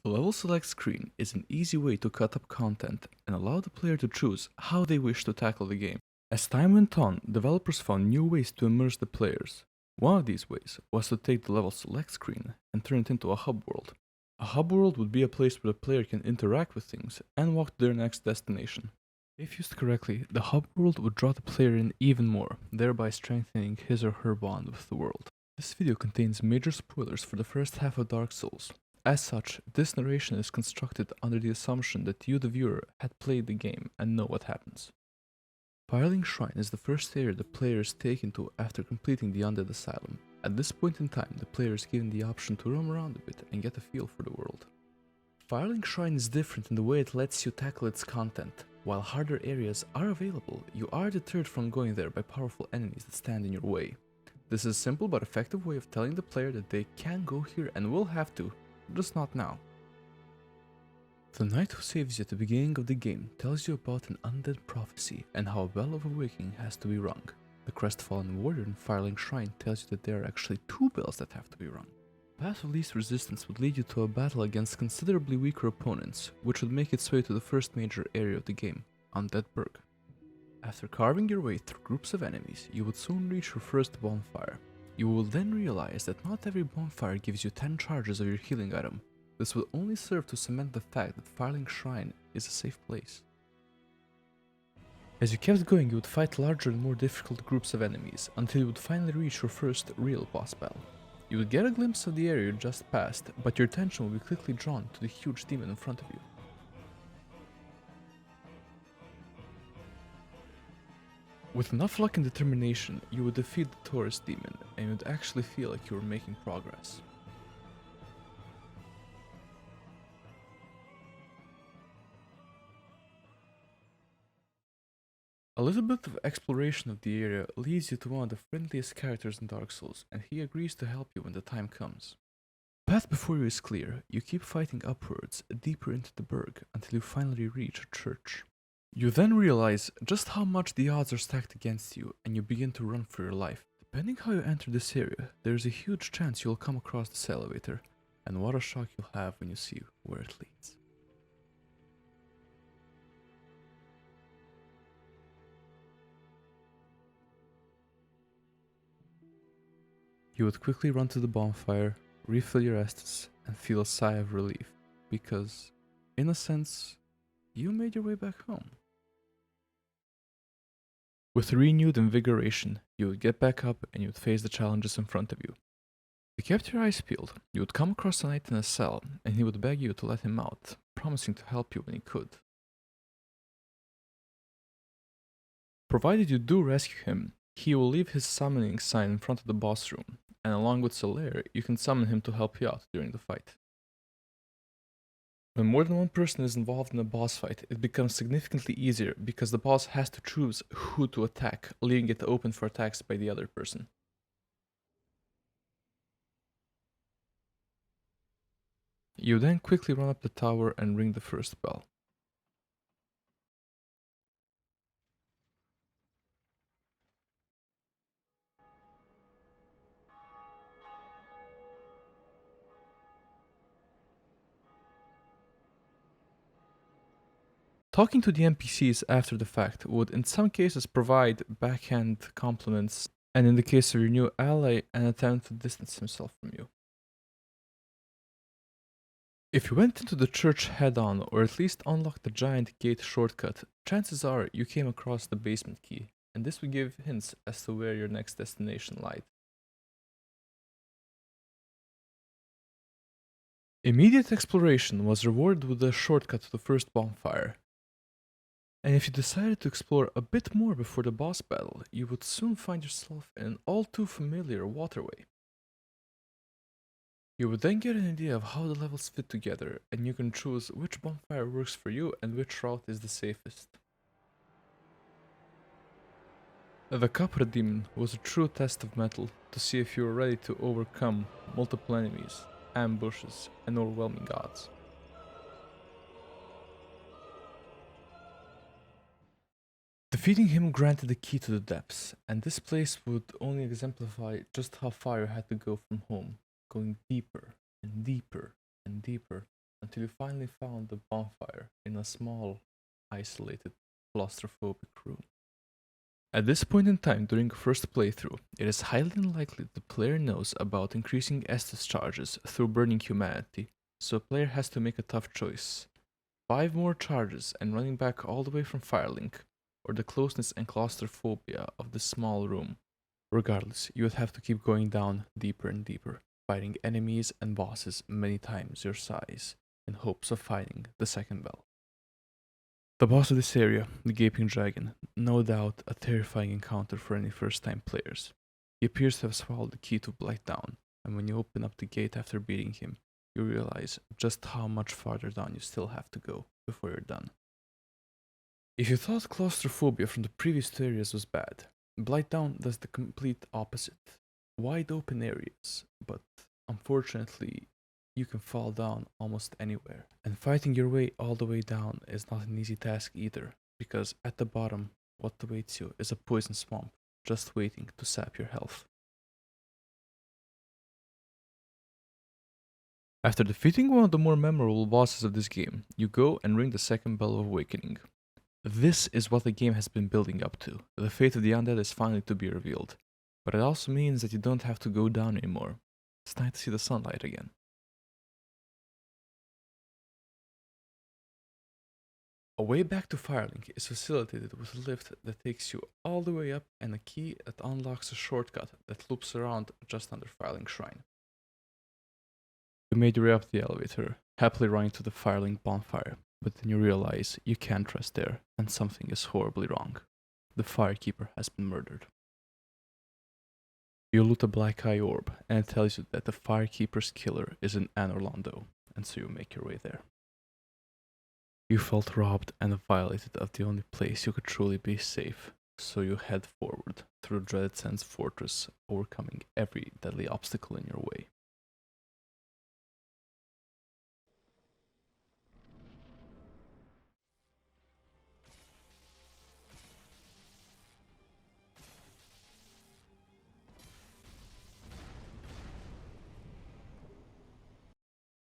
The level select screen is an easy way to cut up content and allow the player to choose how they wish to tackle the game. As time went on, developers found new ways to immerse the players. One of these ways was to take the level select screen and turn it into a hub world. A hub world would be a place where the player can interact with things and walk to their next destination. If used correctly, the hub world would draw the player in even more, thereby strengthening his or her bond with the world. This video contains major spoilers for the first half of Dark Souls. As such, this narration is constructed under the assumption that you, the viewer, had played the game and know what happens. Firelink Shrine is the first area the player is taken to after completing the Undead Asylum. At this point in time, the player is given the option to roam around a bit and get a feel for the world. Firelink Shrine is different in the way it lets you tackle its content. While harder areas are available, you are deterred from going there by powerful enemies that stand in your way. This is a simple but effective way of telling the player that they can go here and will have to, just not now. The knight who saves you at the beginning of the game tells you about an undead prophecy and how a bell of awakening has to be rung. The crestfallen warrior in Firelink Shrine tells you that there are actually 2 bells that have to be rung. The path of least resistance would lead you to a battle against considerably weaker opponents, which would make its way to the first major area of the game, Undead Burg. After carving your way through groups of enemies, you would soon reach your first bonfire. You will then realize that not every bonfire gives you 10 charges of your healing item. This will only serve to cement the fact that Firelink Shrine is a safe place. As you kept going, you would fight larger and more difficult groups of enemies, until you would finally reach your first real boss battle. You would get a glimpse of the area you just passed, but your attention will be quickly drawn to the huge demon in front of you. With enough luck and determination, you would defeat the Taurus demon, and you would actually feel like you were making progress. A little bit of exploration of the area leads you to one of the friendliest characters in Dark Souls, and he agrees to help you when the time comes. The path before you is clear. You keep fighting upwards, deeper into the burg, until you finally reach a church. You then realize just how much the odds are stacked against you, and you begin to run for your life. Depending how you enter this area, there is a huge chance you'll come across this elevator, and what a shock you'll have when you see where it leads. You would quickly run to the bonfire, refill your Estus, and feel a sigh of relief, because, in a sense, you made your way back home. With renewed invigoration, you would get back up and you would face the challenges in front of you. If you kept your eyes peeled, you would come across a knight in a cell, and he would beg you to let him out, promising to help you when he could. Provided you do rescue him, he will leave his summoning sign in front of the boss room, and along with Solaire, you can summon him to help you out during the fight. When more than one person is involved in a boss fight, it becomes significantly easier because the boss has to choose who to attack, leaving it open for attacks by the other person. You then quickly run up the tower and ring the first bell. Talking to the NPCs after the fact would in some cases provide backhand compliments, and in the case of your new ally, an attempt to distance himself from you. If you went into the church head-on, or at least unlocked the giant gate shortcut, chances are you came across the basement key, and this would give hints as to where your next destination lied. Immediate exploration was rewarded with a shortcut to the first bonfire. And if you decided to explore a bit more before the boss battle, you would soon find yourself in an all too familiar waterway. You would then get an idea of how the levels fit together, and you can choose which bonfire works for you and which route is the safest. The Capra Demon was a true test of mettle to see if you were ready to overcome multiple enemies, ambushes, and overwhelming odds. Defeating him granted the key to the depths, and this place would only exemplify just how far you had to go from home, going deeper and deeper and deeper until you finally found the bonfire in a small, isolated, claustrophobic room. At this point in time during the first playthrough, it is highly unlikely the player knows about increasing Estus charges through burning humanity, so a player has to make a tough choice. 5 more charges and running back all the way from Firelink, or the closeness and claustrophobia of this small room. Regardless, you would have to keep going down deeper and deeper, fighting enemies and bosses many times your size, in hopes of finding the second bell. The boss of this area, the Gaping Dragon, no doubt a terrifying encounter for any first-time players. He appears to have swallowed the key to Blighttown, and when you open up the gate after beating him, you realize just how much farther down you still have to go before you're done. If you thought claustrophobia from the previous 2 areas was bad, Blighttown does the complete opposite. Wide open areas, but unfortunately, you can fall down almost anywhere. And fighting your way all the way down is not an easy task either, because at the bottom, what awaits you is a poison swamp, just waiting to sap your health. After defeating one of the more memorable bosses of this game, you go and ring the second bell of awakening. This is what the game has been building up to. The fate of the undead is finally to be revealed. But it also means that you don't have to go down anymore. It's nice to see the sunlight again. A way back to Firelink is facilitated with a lift that takes you all the way up and a key that unlocks a shortcut that loops around just under Firelink Shrine. You made your way up the elevator, happily running to the Firelink bonfire, but then you realize you can't rest there and something is horribly wrong. The Firekeeper has been murdered. You loot a black eye orb and it tells you that the Firekeeper's killer is in Anorlando, and so you make your way there. You felt robbed and violated of the only place you could truly be safe, so you head forward through Dreaded Sands Fortress, overcoming every deadly obstacle in your way.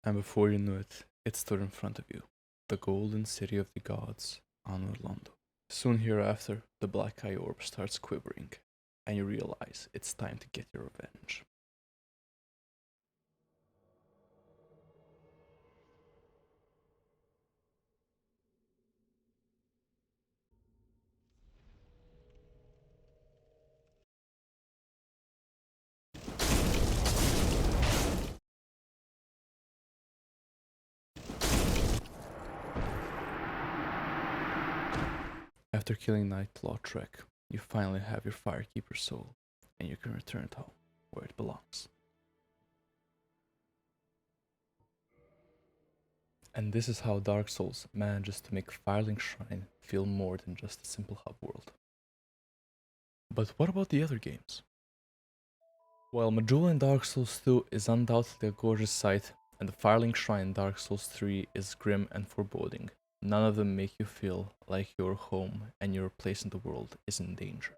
And before you knew it, it stood in front of you, the golden city of the gods, Anorlando. Soon hereafter, the black eye orb starts quivering, and you realize it's time to get your revenge. After killing Nightlaw Trek, you finally have your Firekeeper soul, and you can return it home, where it belongs. And this is how Dark Souls manages to make Firelink Shrine feel more than just a simple hub world. But what about the other games? While Majula in Dark Souls 2 is undoubtedly a gorgeous sight, and the Firelink Shrine in Dark Souls 3 is grim and foreboding, none of them make you feel like your home and your place in the world is in danger.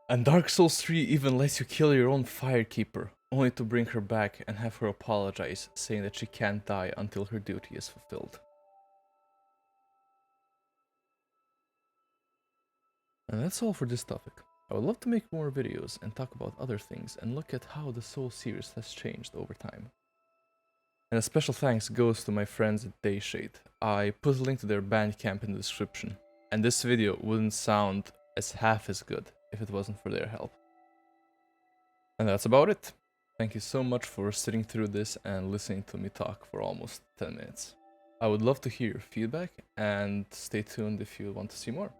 And Dark Souls 3 even lets you kill your own Firekeeper, only to bring her back and have her apologize, saying that she can't die until her duty is fulfilled. And that's all for this topic. I would love to make more videos and talk about other things and look at how the Soul series has changed over time. And a special thanks goes to my friends at Dayshade. I put a link to their Bandcamp in the description, and this video wouldn't sound half as good if it wasn't for their help. And that's about it. Thank you so much for sitting through this and listening to me talk for almost 10 minutes. I would love to hear your feedback, and stay tuned if you want to see more.